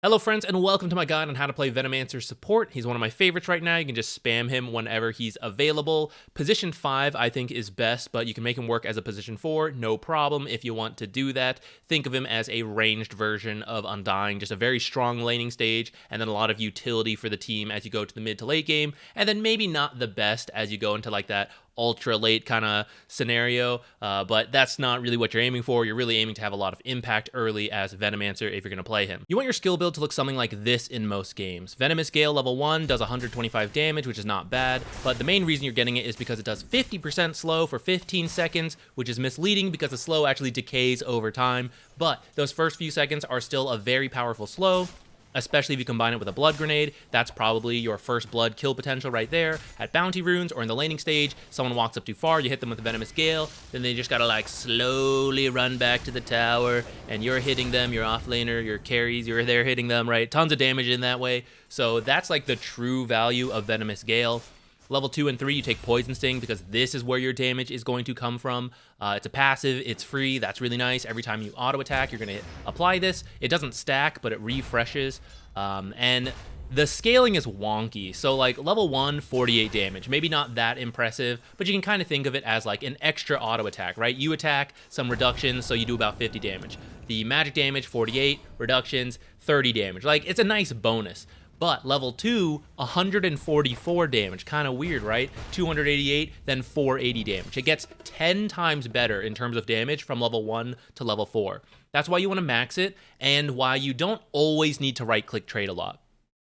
Hello friends and welcome to my guide on how to play Venomancer support. He's one of my favorites right now. You can just spam him whenever he's available. Position 5 I think is best, but you can make him work as a position 4, no problem if you want to do that. Think of him as a ranged version of Undying, just a very strong laning stage, and then a lot of utility for the team as you go to the mid to late game, and then maybe not the best as you go into like that ultra late kind of scenario, but that's not really what you're aiming for. You're really aiming to have a lot of impact early as Venomancer if you're going to play him. You want your skill build to look something like this in most games. Venomous Gale level 1 does 125 damage, which is not bad, but the main reason you're getting it is because it does 50% slow for 15 seconds, which is misleading because the slow actually decays over time, but those first few seconds are still a very powerful slow. Especially if you combine it with a blood grenade. That's probably your first blood kill potential right there. At bounty runes or in the laning stage, someone walks up too far, you hit them with a Venomous Gale, then they just gotta like slowly run back to the tower, and you're hitting them, your offlaner, your carries, you're there hitting them, right? Tons of damage in that way. So that's like the true value of Venomous Gale. Level 2 and 3, you take Poison Sting because this is where your damage is going to come from. It's a passive, it's free, that's really nice. Every time you auto attack, you're going to apply this. It doesn't stack, but it refreshes. And the scaling is wonky. So like level 1, 48 damage. Maybe not that impressive, but you can kind of think of it as like an extra auto attack, right? You attack, some reductions, so you do about 50 damage. The magic damage, 48, reductions, 30 damage. Like, it's a nice bonus. But level 2, 144 damage. Kind of weird, right? 288, then 480 damage. It gets 10 times better in terms of damage from level 1 to level 4. That's why you want to max it, and why you don't always need to right-click trade a lot.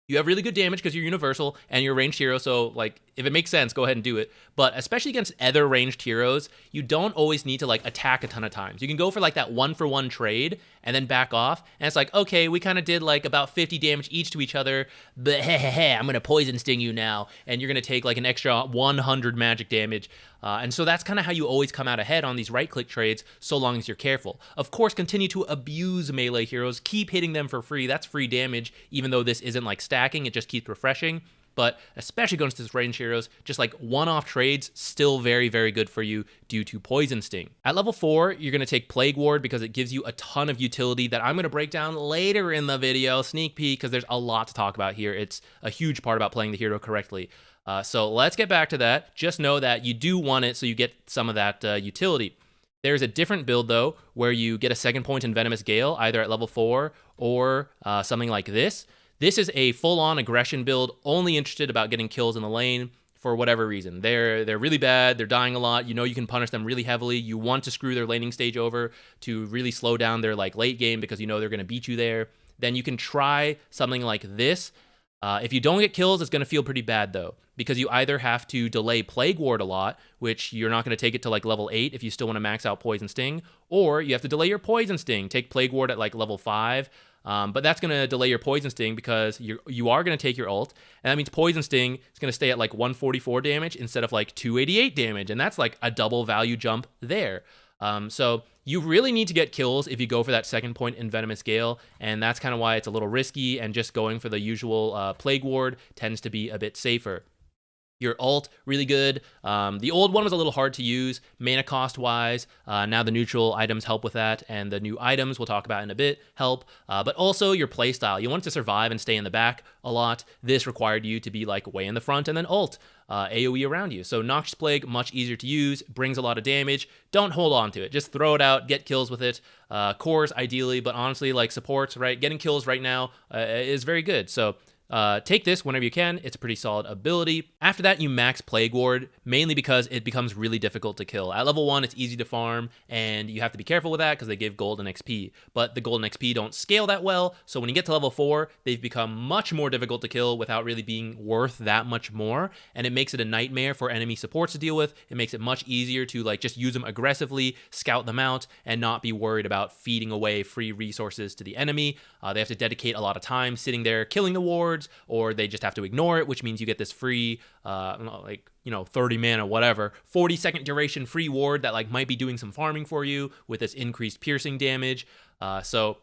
You have really good damage because you're universal and you're a ranged hero, so like if it makes sense, go ahead and do it. But especially against other ranged heroes, you don't always need to like attack a ton of times. You can go for like that 1-for-1 trade and then back off, and it's like, okay, we kind of did like about 50 damage each to each other, but I'm gonna poison sting you now, and you're gonna take like an extra 100 magic damage. And so that's kind of how you always come out ahead on these right-click trades, so long as you're careful. Of course, continue to abuse melee heroes. Keep hitting them for free. That's free damage, even though this isn't like stacking. It just keeps refreshing. But especially going to this range heroes, just like one-off trades, still very, very good for you due to Poison Sting. At level 4, you're going to take Plague Ward because it gives you a ton of utility that I'm going to break down later in the video. Sneak peek, because there's a lot to talk about here. It's a huge part about playing the hero correctly. So let's get back to that. Just know that you do want it so you get some of that utility. There's a different build, though, where you get a second point in Venomous Gale, either at level 4 or something like this. This is a full-on aggression build, only interested about getting kills in the lane for whatever reason. They're really bad, they're dying a lot, you know you can punish them really heavily, you want to screw their laning stage over to really slow down their like late game because you know they're going to beat you there. Then you can try something like this. If you don't get kills, it's going to feel pretty bad, though, because you either have to delay Plague Ward a lot, which you're not going to take it to like level 8 if you still want to max out Poison Sting, or you have to delay your Poison Sting, take Plague Ward at like level 5, but that's going to delay your Poison Sting because you are going to take your ult, and that means Poison Sting is going to stay at like 144 damage instead of like 288 damage, and that's like a double value jump there. So you really need to get kills if you go for that second point in Venomous Gale, and that's kind of why it's a little risky, and just going for the usual Plague Ward tends to be a bit safer. Your ult, really good. The old one was a little hard to use, mana cost-wise. Now the neutral items help with that, and the new items we'll talk about in a bit help. But also your playstyle. You want to survive and stay in the back a lot. This required you to be like way in the front and then ult. AoE around you. So Noxious Plague, much easier to use, brings a lot of damage. Don't hold on to it. Just throw it out, get kills with it. Cores, ideally, but honestly, like supports, right? Getting kills right now is very good. So take this whenever you can. It's a pretty solid ability. After that, you max Plague Ward, mainly because it becomes really difficult to kill. At level 1, it's easy to farm, and you have to be careful with that because they give gold and XP. But the gold and XP don't scale that well, so when you get to level 4, they've become much more difficult to kill without really being worth that much more, and it makes it a nightmare for enemy supports to deal with. It makes it much easier to like just use them aggressively, scout them out, and not be worried about feeding away free resources to the enemy. They have to dedicate a lot of time sitting there killing the wards, or they just have to ignore it, which means you get this free, 30 mana, whatever, 40-second duration free ward that like might be doing some farming for you with this increased piercing damage. So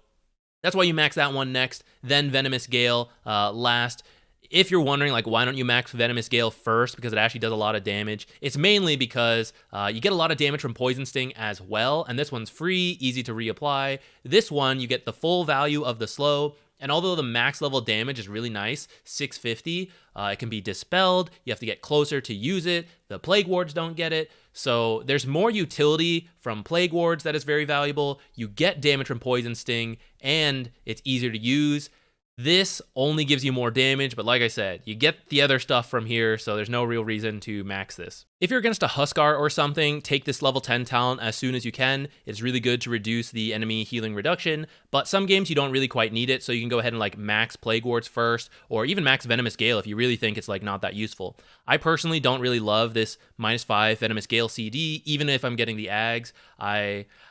that's why you max that one next, then Venomous Gale last. If you're wondering, like, why don't you max Venomous Gale first, because it actually does a lot of damage, it's mainly because you get a lot of damage from Poison Sting as well, and this one's free, easy to reapply. This one, you get the full value of the slow, And although the max level damage is really nice, 650, it can be dispelled. You have to get closer to use it. The Plague Wards don't get it. So there's more utility from Plague Wards that is very valuable. You get damage from Poison Sting, and it's easier to use. This only gives you more damage, but like I said, you get the other stuff from here, so there's no real reason to max this. If you're against a Huskar or something, take this level 10 talent as soon as you can. It's really good to reduce the enemy healing reduction, but some games you don't really quite need it, so you can go ahead and like max Plague Wards first, or even max Venomous Gale if you really think it's like not that useful. I personally don't really love this -5 Venomous Gale CD, even if I'm getting the Ags.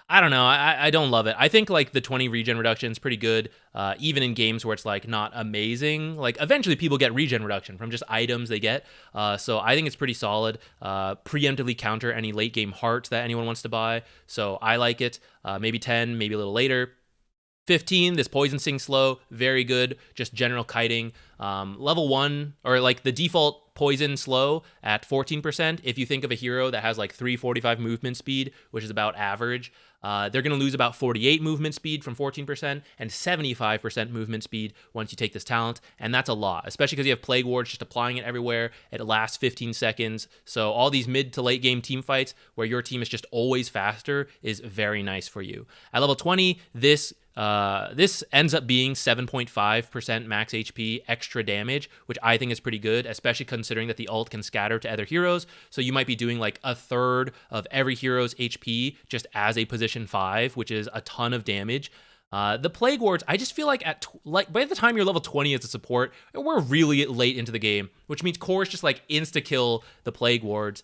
I don't know. I don't love it. I think like the 20 regen reduction is pretty good, even in games where it's like not amazing. Like eventually people get regen reduction from just items they get. So I think it's pretty solid. Preemptively counter any late game hearts that anyone wants to buy. So I like it. Maybe 10, maybe a little later. 15, this Poison Sting slow, very good. Just general kiting. Level 1, or like the default poison slow at 14%. If you think of a hero that has like 345 movement speed, which is about average, they're going to lose about 48 movement speed from 14% and 75% movement speed once you take this talent. And that's a lot, especially because you have Plague Wards just applying it everywhere. It lasts 15 seconds. So all these mid to late game team fights where your team is just always faster is very nice for you. At level 20, this ends up being 7.5% max HP extra damage, which I think is pretty good, especially considering that the ult can scatter to other heroes. So you might be doing like a third of every hero's HP just as a position 5, which is a ton of damage. The Plague Wards, I just feel like by the time you're level 20 as a support, we're really late into the game, which means cores just like insta-kill the Plague Wards.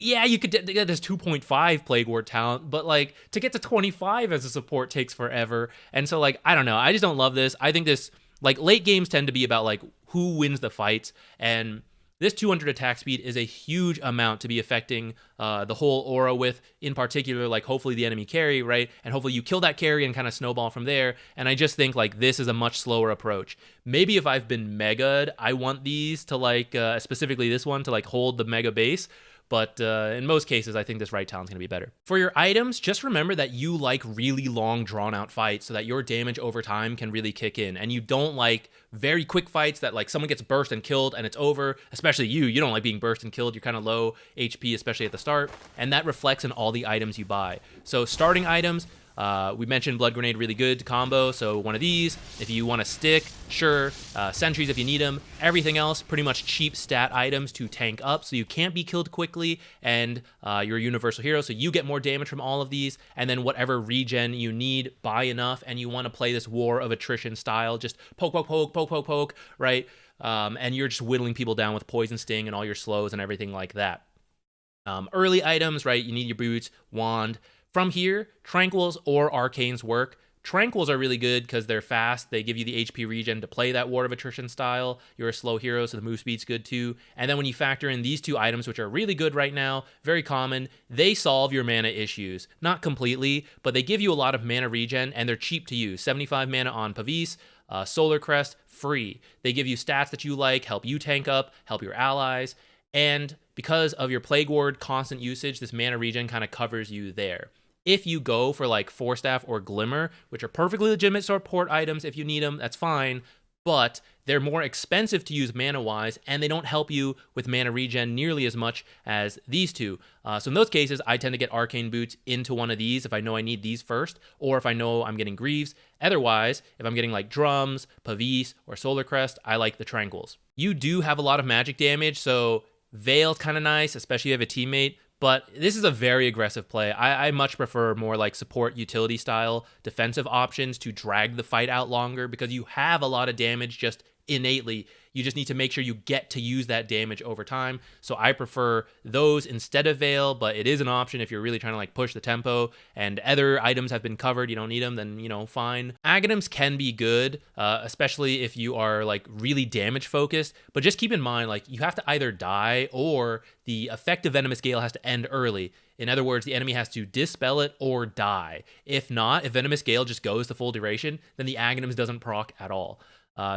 Yeah, you could get this 2.5 Plague Ward talent, but like to get to 25 as a support takes forever. And so like, I don't know. I just don't love this. I think this, like late games tend to be about like who wins the fights. And this 200 attack speed is a huge amount to be affecting the whole aura with, in particular, like hopefully the enemy carry, right? And hopefully you kill that carry and kind of snowball from there. And I just think like this is a much slower approach. Maybe if I've been mega'd, I want these to like, specifically this one to like hold the mega base. But in most cases, I think this right talent's going to be better. For your items, just remember that you like really long, drawn-out fights so that your damage over time can really kick in. And you don't like very quick fights that like someone gets burst and killed and it's over. Especially you. You don't like being burst and killed. You're kind of low HP, especially at the start. And that reflects in all the items you buy. So starting items, we mentioned Blood Grenade really good to combo, so one of these. If you want to stick, sure. Sentries if you need them. Everything else, pretty much cheap stat items to tank up, so you can't be killed quickly, and you're a universal hero, so you get more damage from all of these. And then whatever regen you need, buy enough, and you want to play this war of attrition style, just poke, poke, poke, poke, poke, poke, right? And you're just whittling people down with Poison Sting and all your slows and everything like that. Early items, right? You need your boots, wand. From here, Tranquils or Arcanes work. Tranquils are really good because they're fast. They give you the HP regen to play that War of Attrition style. You're a slow hero, so the move speed's good too. And then when you factor in these two items, which are really good right now, very common, they solve your mana issues. Not completely, but they give you a lot of mana regen, and they're cheap to use. 75 mana on Pavis, Solar Crest, free. They give you stats that you like, help you tank up, help your allies, and because of your Plague Ward constant usage, this mana regen kind of covers you there. If you go for like Force Staff or Glimmer, which are perfectly legitimate support items if you need them, that's fine, but they're more expensive to use mana-wise, and they don't help you with mana regen nearly as much as these two. So in those cases, I tend to get Arcane Boots into one of these if I know I need these first, or if I know I'm getting Greaves. Otherwise, if I'm getting like Drums, Pavis, or Solar Crest, I like the Tranquils. You do have a lot of magic damage, so Veil's kind of nice, especially if you have a teammate, but this is a very aggressive play. I much prefer more like support utility style defensive options to drag the fight out longer because you have a lot of damage just innately. You just need to make sure you get to use that damage over time. So I prefer those instead of Veil, but it is an option if you're really trying to like push the tempo and other items have been covered, you don't need them, then, you know, fine. Aghanims can be good, especially if you are like really damage focused, but just keep in mind, like you have to either die or the effective Venomous Gale has to end early. In other words, the enemy has to dispel it or die. If not, if Venomous Gale just goes to full duration, then the Aghanims doesn't proc at all.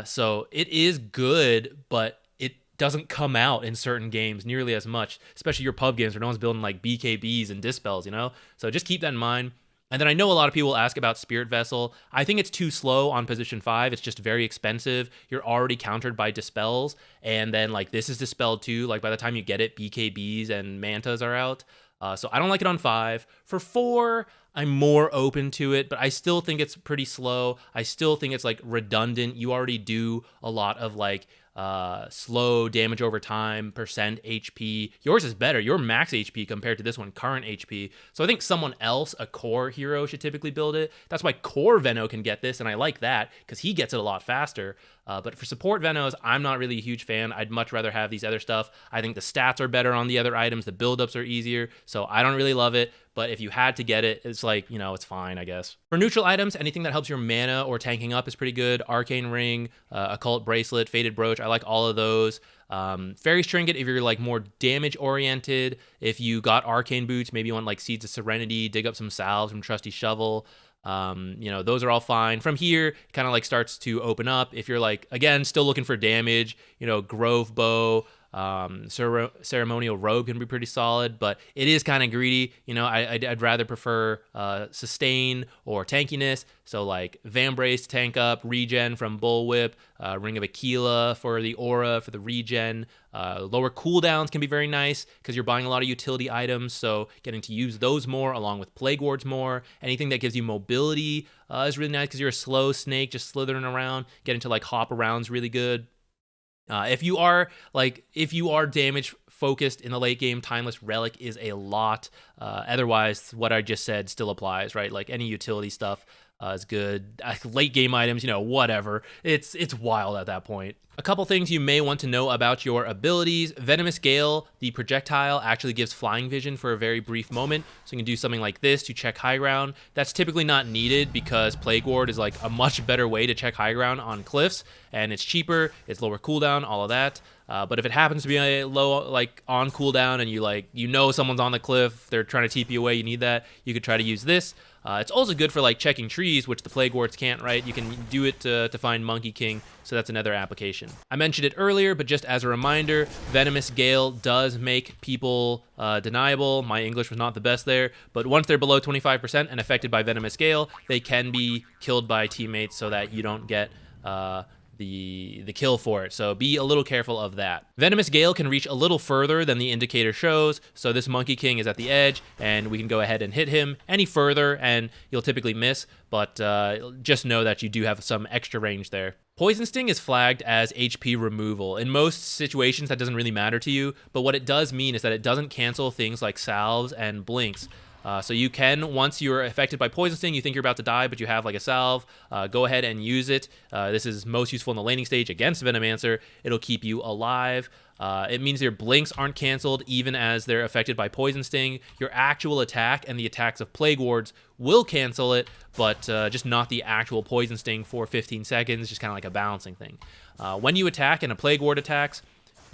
So it is good, but it doesn't come out in certain games nearly as much, especially your pub games where no one's building like BKBs and dispels, you know? So just keep that in mind. And then I know a lot of people ask about Spirit Vessel. I think it's too slow on position 5. It's just very expensive. You're already countered by Dispels. And then like this is Dispelled too. Like by the time you get it, BKBs and Mantas are out. So I don't like it on 5. For 4, I'm more open to it, but I still think it's pretty slow. I still think it's like redundant. You already do a lot of like slow damage over time, percent HP. Yours is better. Your max HP compared to this one, current HP. So I think someone else, a core hero, should typically build it. That's why core Veno can get this, and I like that because he gets it a lot faster. But for support Venos, I'm not really a huge fan. I'd much rather have these other stuff. I think the stats are better on the other items. The buildups are easier, so I don't really love it. But if you had to get it, it's like, you know, it's fine, I guess. For neutral items, anything that helps your mana or tanking up is pretty good. Arcane Ring, Occult Bracelet, Faded Brooch, I like all of those. Fairy's Trinket if you're like more damage oriented. If you got Arcane Boots, maybe you want like Seeds of Serenity, dig up some salves from Trusty Shovel. You know, those are all fine. From here, it kind of like starts to open up. If you're like, again, still looking for damage, you know, Grove Bow, Ceremonial Robe can be pretty solid, but it is kind of greedy. You know, I'd rather prefer sustain or tankiness. So like Vambrace, tank up, regen from Bullwhip, Ring of Aquila for the aura, for the regen. Lower cooldowns can be very nice because you're buying a lot of utility items, so getting to use those more along with Plague Wards more. Anything that gives you mobility is really nice because you're a slow snake just slithering around. Getting to like hop around is really good. If you are damage focused in the late game, Timeless Relic is a lot. Otherwise, what I just said still applies, right? Like any utility stuff is good. Late game items, you know, whatever. It's wild at that point. A couple things you may want to know about your abilities. Venomous Gale, the projectile, actually gives flying vision for a very brief moment. So you can do something like this to check high ground. That's typically not needed because Plague Ward is like a much better way to check high ground on cliffs. And it's cheaper, it's lower cooldown, all of that. But if it happens to be a low, like on cooldown and you know someone's on the cliff, they're trying to TP you away, you need that, you could try to use this. It's also good for like checking trees, which the Plague Wards can't, right? You can do it to find Monkey King, so that's another application. I mentioned it earlier, but just as a reminder, Venomous Gale does make people deniable. My English was not the best there, but once they're below 25% and affected by Venomous Gale, they can be killed by teammates so that you don't get the kill for it, so be a little careful of that. Venomous Gale can reach a little further than the indicator shows, so this Monkey King is at the edge, and we can go ahead and hit him any further, and you'll typically miss, but just know that you do have some extra range there. Poison Sting is flagged as HP removal. In most situations, that doesn't really matter to you, but what it does mean is that it doesn't cancel things like salves and blinks. So you can, once you're affected by Poison Sting, you think you're about to die, but you have like a salve, go ahead and use it. This is most useful in the laning stage against Venomancer. It'll keep you alive. It means your blinks aren't canceled even as they're affected by Poison Sting. Your actual attack and the attacks of Plague Wards will cancel it, but just not the actual Poison Sting for 15 seconds, just kind of like a balancing thing. When you attack and a Plague Ward attacks,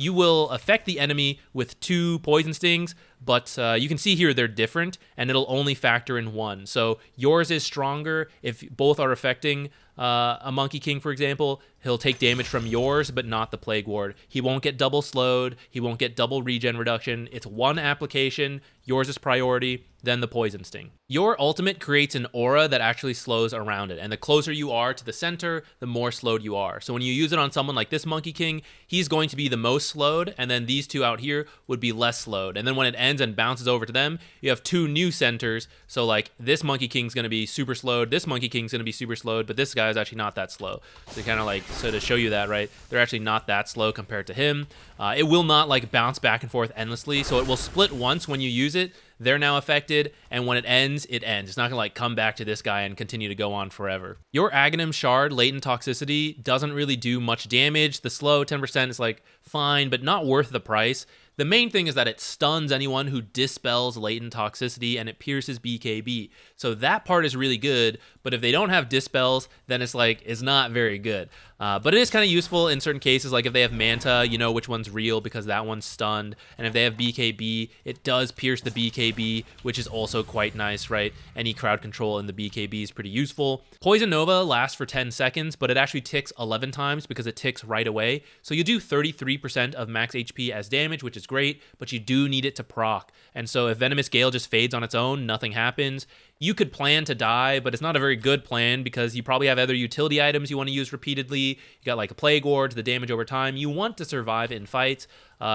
you will affect the enemy with 2 Poison Stings, but you can see here they're different, and it'll only factor in 1. So yours is stronger if both are affecting a Monkey King, for example. He'll take damage from yours, but not the Plague Ward. He won't get double slowed. He won't get double regen reduction. It's one application. Yours is priority, then the Poison Sting. Your ultimate creates an aura that actually slows around it, and the closer you are to the center, the more slowed you are. So when you use it on someone like this Monkey King, he's going to be the most slowed, and then these two out here would be less slowed. And then when it ends and bounces over to them, you have 2 new centers. So like this Monkey King's going to be super slowed, this Monkey King's going to be super slowed, but this guy is actually not that slow. So kind of like, so to show you that, right, they're actually not that slow compared to him. It will not like bounce back and forth endlessly, so it will split once when you use it. They're now affected, and when it ends, it ends. It's not gonna like come back to this guy and continue to go on forever. Your Aghanim Shard latent toxicity doesn't really do much damage. The slow 10% is like fine, but not worth the price. The main thing is that it stuns anyone who dispels latent toxicity, and it pierces BKB. So that part is really good, but if they don't have dispels, then it's like, it's not very good. But it is kind of useful in certain cases, like if they have Manta, you know which one's real because that one's stunned. And if they have BKB, it does pierce the BKB, which is also quite nice, right? Any crowd control in the BKB is pretty useful. Poison Nova lasts for 10 seconds, but it actually ticks 11 times because it ticks right away. So you do 33% of max HP as damage, which is great, but you do need it to proc. And so if Venomous Gale just fades on its own, nothing happens. You could plan to die, but it's not a very good plan because you probably have other utility items you want to use repeatedly. You got like a Plague Ward, the damage over time. You want to survive in fights.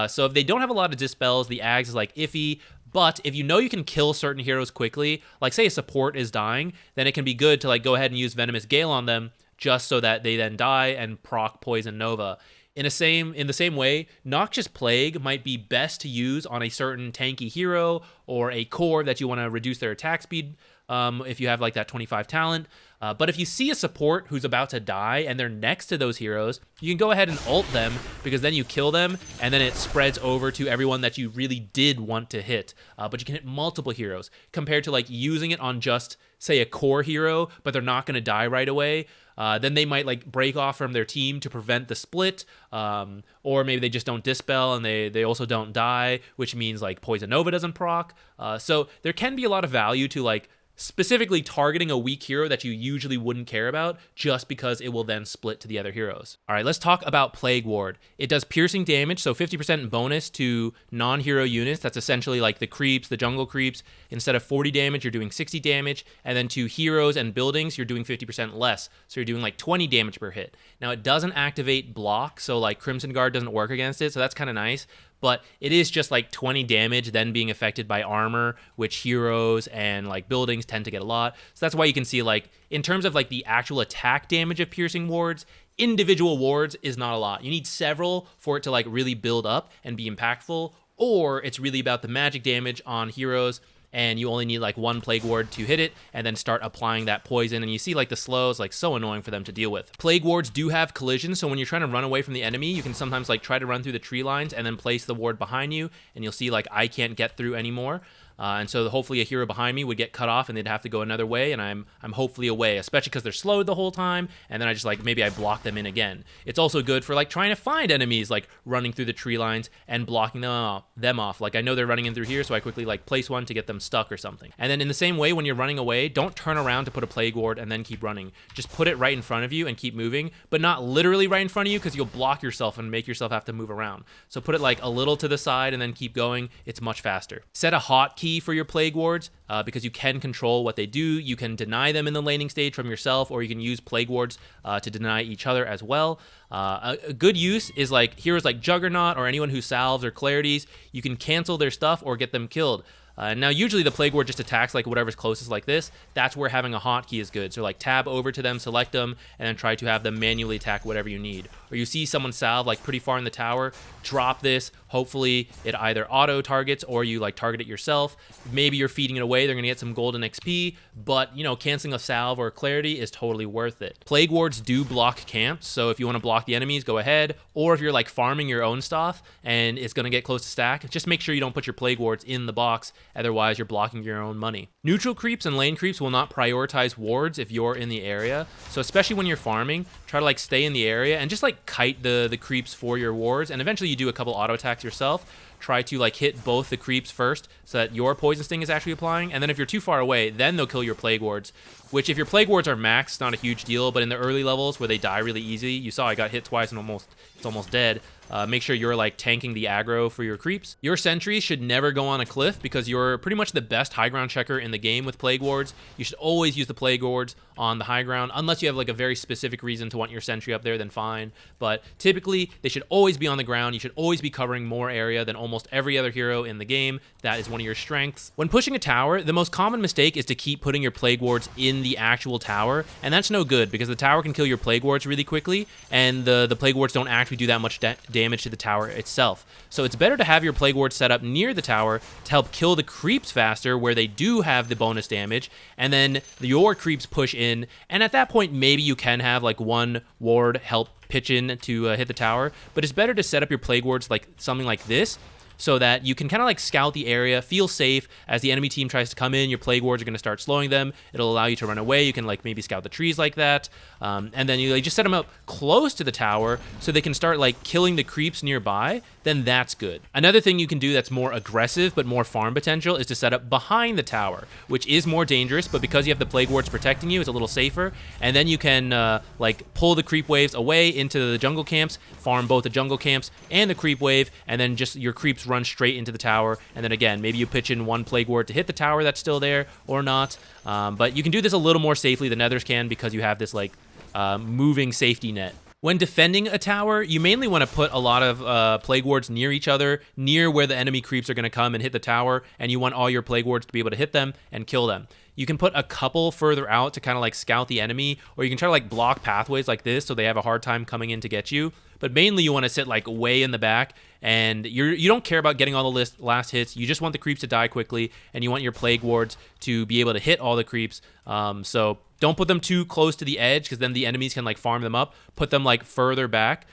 So if they don't have a lot of dispels, the Ags is like iffy. But if you know you can kill certain heroes quickly, like say a support is dying, then it can be good to like go ahead and use Venomous Gale on them just so that they then die and proc Poison Nova. In the same way, Noxious Plague might be best to use on a certain tanky hero or a core that you want to reduce their attack speed if you have like that 25 talent. But if you see a support who's about to die and they're next to those heroes, you can go ahead and ult them because then you kill them and then it spreads over to everyone that you really did want to hit. But you can hit multiple heroes compared to like using it on just, say, a core hero, but they're not going to die right away. Then they might like break off from their team to prevent the split, or maybe they just don't dispel and they also don't die, which means like Poison Nova doesn't proc. So there can be a lot of value to like specifically targeting a weak hero that you usually wouldn't care about just because it will then split to the other heroes. All right, let's talk about Plague Ward. It does piercing damage, so 50% bonus to non-hero units. That's essentially like the creeps, the jungle creeps. Instead of 40 damage, you're doing 60 damage. And then to heroes and buildings, you're doing 50% less. So you're doing like 20 damage per hit. Now, it doesn't activate block, so like Crimson Guard doesn't work against it, so that's kind of nice. But it is just like 20 damage then being affected by armor, which heroes and like buildings tend to get a lot. So that's why you can see like in terms of like the actual attack damage of piercing wards, individual wards is not a lot. You need several for it to like really build up and be impactful, or it's really about the magic damage on heroes and you only need like one Plague Ward to hit it and then start applying that poison. And you see like the slows, like so annoying for them to deal with. Plague Wards do have collision, so when you're trying to run away from the enemy, you can sometimes like try to run through the tree lines and then place the ward behind you, and you'll see like I can't get through anymore. And so hopefully a hero behind me would get cut off and they'd have to go another way, and I'm hopefully away, especially because they're slowed the whole time, and then I just like maybe I block them in again. It's also good for like trying to find enemies like running through the tree lines and blocking them off. Like I know they're running in through here, so I quickly like place one to get them stuck or something. And then in the same way, when you're running away, don't turn around to put a Plague Ward and then keep running. Just put it right in front of you and keep moving, but not literally right in front of you because you'll block yourself and make yourself have to move around. So put it like a little to the side and then keep going. It's much faster. Set a hotkey for your Plague Wards because you can control what they do. You can deny them in the laning stage from yourself, or you can use Plague Wards to deny each other as well. A good use is like heroes like Juggernaut or anyone who salves or clarities. You can cancel their stuff or get them killed. Now, usually the Plague Ward just attacks like whatever's closest like this. That's where having a hotkey is good. So like tab over to them, select them, and then try to have them manually attack whatever you need. Or you see someone salve like pretty far in the tower, drop this. Hopefully it either auto targets or you like target it yourself. Maybe you're feeding it away. They're going to get some golden XP, but you know, canceling a salve or a clarity is totally worth it. Plague Wards do block camps. So if you want to block the enemies, go ahead. Or if you're like farming your own stuff and it's going to get close to stack, just make sure you don't put your Plague Wards in the box. Otherwise, you're blocking your own money. Neutral creeps and lane creeps will not prioritize wards if you're in the area. So especially when you're farming, try to like stay in the area and just like kite the creeps for your wards. And eventually you do a couple auto attacks yourself. Try to like hit both the creeps first so that your poison sting is actually applying. And then if you're too far away, then they'll kill your Plague Wards, which if your Plague Wards are maxed, not a huge deal. But in the early levels where they die really easy, you saw I got hit twice and it's almost dead. Make sure you're like tanking the aggro for your creeps. Your sentries should never go on a cliff because you're pretty much the best high ground checker in the game with Plague Wards. You should always use the Plague Wards on the high ground, unless you have like a very specific reason to want your sentry up there, then fine. But typically they should always be on the ground. You should always be covering more area than almost every other hero in the game. That is one of your strengths. When pushing a tower, the most common mistake is to keep putting your Plague Wards in the actual tower, and that's no good because the tower can kill your Plague Wards really quickly, and the Plague Wards don't actually do that much damage to the tower itself. So it's better to have your Plague Wards set up near the tower to help kill the creeps faster where they do have the bonus damage, and then your creeps push in, and at that point maybe you can have like one ward help pitch in to hit the tower, but it's better to set up your Plague Wards like something like this, so that you can kind of like scout the area, feel safe. As the enemy team tries to come in, your Plague Wards are going to start slowing them. It'll allow you to run away. You can like maybe scout the trees like that. And then you like, just set them up close to the tower so they can start like killing the creeps nearby. Then that's good. Another thing you can do that's more aggressive but more farm potential is to set up behind the tower, which is more dangerous, but because you have the Plague Wards protecting you, it's a little safer. And then you can like pull the creep waves away into the jungle camps, farm both the jungle camps and the creep wave, and then just your creeps run straight into the tower, and then again, maybe you pitch in one Plague Ward to hit the tower that's still there or not. But you can do this a little more safely than others can because you have this like moving safety net. When defending a tower, you mainly want to put a lot of Plague Wards near each other, near where the enemy creeps are going to come and hit the tower, and you want all your Plague Wards to be able to hit them and kill them. You can put a couple further out to kind of like scout the enemy, or you can try to like block pathways like this so they have a hard time coming in to get you. But mainly you want to sit like way in the back, and you don't care about getting all the last hits. You just want the creeps to die quickly, and you want your Plague Wards to be able to hit all the creeps. So don't put them too close to the edge, because then the enemies can like farm them up. Put them like further back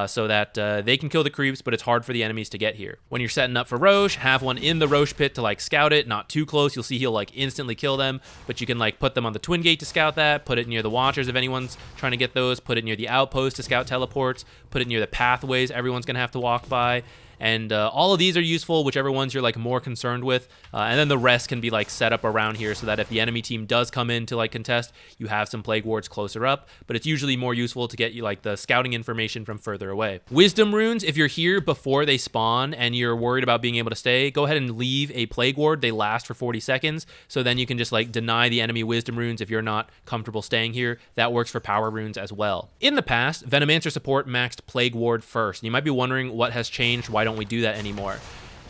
so that they can kill the creeps, but it's hard for the enemies to get here. When you're setting up for Roche, have one in the Roche pit to like scout it, not too close. You'll see he'll like instantly kill them, but you can like put them on the Twin Gate to scout that, put it near the Watchers if anyone's trying to get those, put it near the Outpost to scout teleports, put it near the pathways everyone's going to have to walk by. And all of these are useful, whichever ones you're like more concerned with. And then the rest can be like set up around here so that if the enemy team does come in to like contest, you have some Plague Wards closer up. But it's usually more useful to get you like the scouting information from further away. Wisdom runes, if you're here before they spawn and you're worried about being able to stay, go ahead and leave a Plague Ward. They last for 40 seconds. So then you can just like deny the enemy wisdom runes if you're not comfortable staying here. That works for power runes as well. In the past, Venomancer support maxed Plague Ward first. And you might be wondering what has changed. Why don't we do that anymore?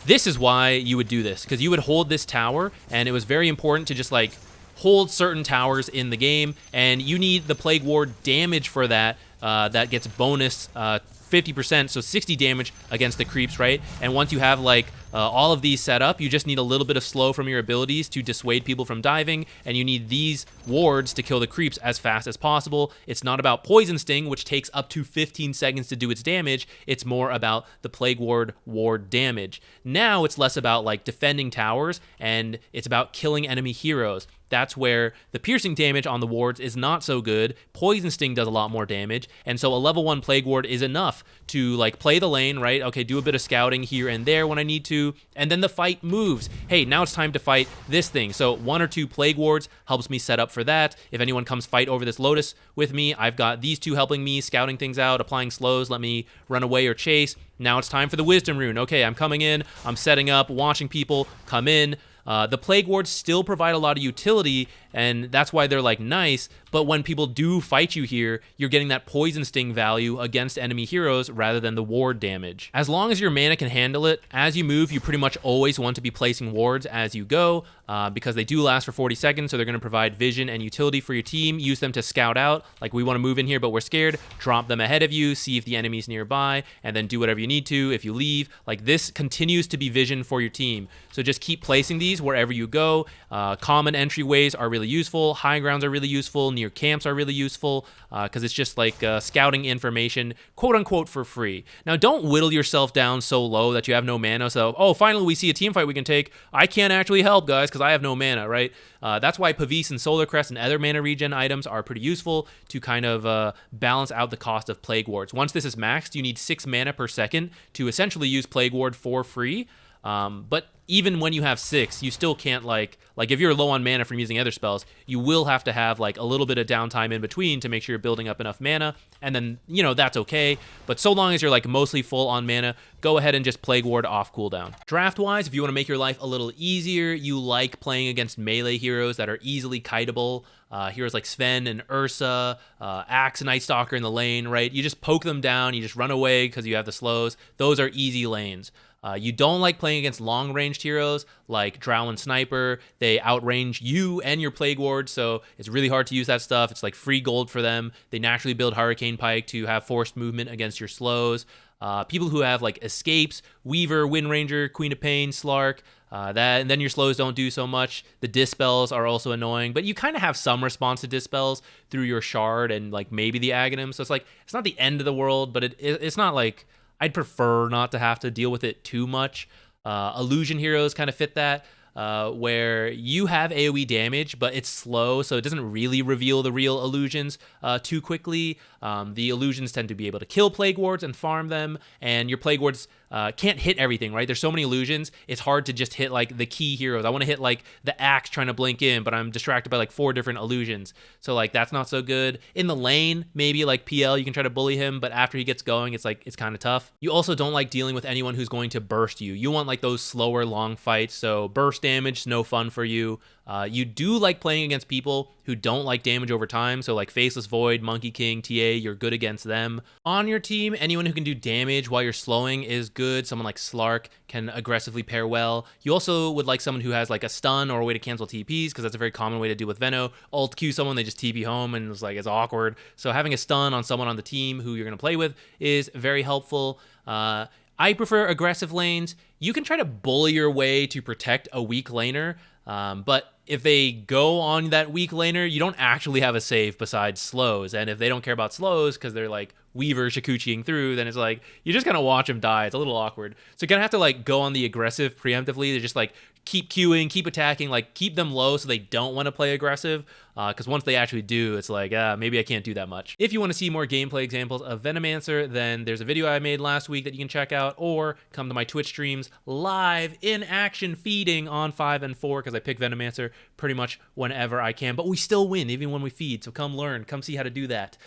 This is why you would do this, because you would hold this tower, and it was very important to just like hold certain towers in the game, and you need the Plague Ward damage for that. That gets bonus 50%, so 60 damage against the creeps, right? And once you have like all of these set up, you just need a little bit of slow from your abilities to dissuade people from diving, and you need these wards to kill the creeps as fast as possible. It's not about Poison Sting, which takes up to 15 seconds to do its damage. It's more about the Plague ward damage. Now it's less about like defending towers, and it's about killing enemy heroes. That's where the piercing damage on the wards is not so good. Poison Sting does a lot more damage, and so a level 1 Plague Ward is enough to like play the lane, right? Okay, do a bit of scouting here and there when I need to, and then the fight moves. Hey, now it's time to fight this thing. So 1 or 2 Plague Wards helps me set up for that. If anyone comes fight over this Lotus with me, I've got these 2 helping me, scouting things out, applying slows, let me run away or chase. Now it's time for the Wisdom Rune. Okay, I'm coming in, I'm setting up, watching people come in. The Plague Wards still provide a lot of utility, and that's why they're like nice, but when people do fight you here, you're getting that Poison Sting value against enemy heroes rather than the ward damage. As long as your mana can handle it, as you move, you pretty much always want to be placing wards as you go, because they do last for 40 seconds, so they're going to provide vision and utility for your team. Use them to scout out, like we want to move in here but we're scared, drop them ahead of you, see if the enemy's nearby, and then do whatever you need to. If you leave, like this continues to be vision for your team. So just keep placing these wherever you go. Common entryways are really useful, high grounds are really useful, near camps are really useful, because it's just like scouting information, quote unquote, for free. Now don't whittle yourself down so low that you have no mana, so, oh, finally we see a team fight we can take. I can't actually help, guys, because I have no mana, right? That's why Pavis and Solar Crest and other mana regen items are pretty useful to kind of balance out the cost of Plague Wards. Once this is maxed, you need 6 mana per second to essentially use Plague Ward for free. But even when you have 6, you still can't like if you're low on mana from using other spells, you will have to have like a little bit of downtime in between to make sure you're building up enough mana, and then, you know, that's okay. But so long as you're like mostly full on mana, go ahead and just Plague Ward off cooldown. Draft-wise, if you want to make your life a little easier, you like playing against melee heroes that are easily kiteable. Heroes like Sven and Ursa, Axe and Night Stalker in the lane, right? You just poke them down, you just run away because you have the slows. Those are easy lanes. You don't like playing against long-ranged heroes like Drow and Sniper. They outrange you and your Plague Ward, so it's really hard to use that stuff. It's like free gold for them. They naturally build Hurricane Pike to have forced movement against your slows. People who have like Escapes, Weaver, Wind Ranger, Queen of Pain, Slark, and then your slows don't do so much. The Dispels are also annoying, but you kind of have some response to Dispels through your Shard and like maybe the Aghanim, so it's like, it's not the end of the world, but it's not like, I'd prefer not to have to deal with it too much. Illusion heroes kind of fit that. where you have AoE damage, but it's slow, so it doesn't really reveal the real illusions too quickly. The illusions tend to be able to kill Plague Wards and farm them, and your Plague Wards can't hit everything, right? There's so many illusions, it's hard to just hit like the key heroes. I want to hit like the axe trying to blink in, but I'm distracted by like 4 different illusions. So like that's not so good. In the lane, maybe like PL, you can try to bully him, but after he gets going, it's like it's kind of tough. You also don't like dealing with anyone who's going to burst you. You want like those slower, long fights, so burst damage, no fun for you. You do like playing against people who don't like damage over time, so like Faceless Void, Monkey King, TA, you're good against them. On your team, anyone who can do damage while you're slowing is good. Someone like Slark can aggressively pair well. You also would like someone who has like a stun or a way to cancel TPs, because that's a very common way to deal with Veno. Ult Q someone, they just TP home, and it's awkward. So having a stun on someone on the team who you're going to play with is very helpful. I prefer aggressive lanes. You can try to bully your way to protect a weak laner, but if they go on that weak laner, you don't actually have a save besides slows. And if they don't care about slows because they're like Weaver Shikuchiing through, then it's like you just kind of watch them die. It's a little awkward. So you're going to have to like go on the aggressive preemptively to just like keep queuing, keep attacking, like keep them low so they don't want to play aggressive. Because once they actually do, it's like, maybe I can't do that much. If you want to see more gameplay examples of Venomancer, then there's a video I made last week that you can check out, or come to my Twitch streams live in action feeding on 5 and 4, because I pick Venomancer pretty much whenever I can. But we still win even when we feed, so come learn, come see how to do that.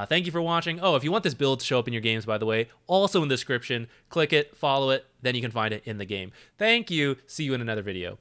Thank you for watching. Oh, if you want this build to show up in your games, by the way, also in the description, click it, follow it, then you can find it in the game. Thank you. See you in another video.